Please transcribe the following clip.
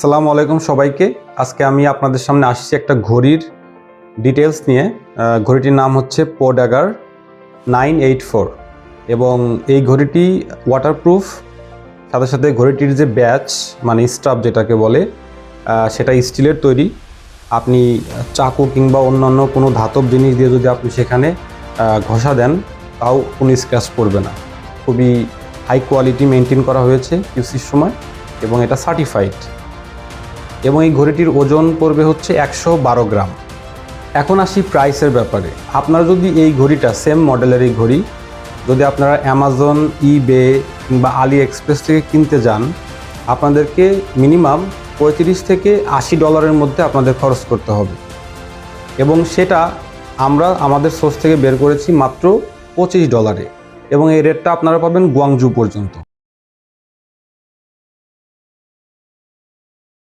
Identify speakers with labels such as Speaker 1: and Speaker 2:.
Speaker 1: আসসালামু আলাইকুম সবাইকে। আজকে আমি আপনাদের সামনে আসছি একটা ঘড়ির ডিটেলস নিয়ে। ঘড়িটির নাম হচ্ছে পোডাগার 984 এবং এই ঘড়িটি ওয়াটারপ্রুফ, সাথে সাথে ঘড়িটির যে ব্যাচ মানে স্টাফ যেটাকে বলে সেটা স্টিলের তৈরি। আপনি চাকু কিংবা অন্যান্য কোনো ধাতব জিনিস দিয়ে যদি আপনি সেখানে ঘষা দেন তাও কোনো স্ক্র্যাচ পড়বে না। খুবই হাই কোয়ালিটি মেনটেন করা হয়েছে কিউসির সময় এবং এটা সার্টিফাইড। এবং এই ঘড়িটির ওজন পড়বে হচ্ছে 112 গ্রাম। এখন আসি প্রাইসের ব্যাপারে। আপনারা যদি এই ঘড়িটা সেম মডেলের এই ঘড়ি যদি আপনারা অ্যামাজন, ইবে কিংবা আলি এক্সপ্রেস থেকে কিনতে যান, আপনাদেরকে মিনিমাম $35 থেকে $80 মধ্যে আপনাদের খরচ করতে হবে এবং সেটা আমরা আমাদের সোর্স থেকে বের করেছি মাত্র $25 এবং এই রেটটা আপনারা পাবেন গুয়াংজু পর্যন্ত।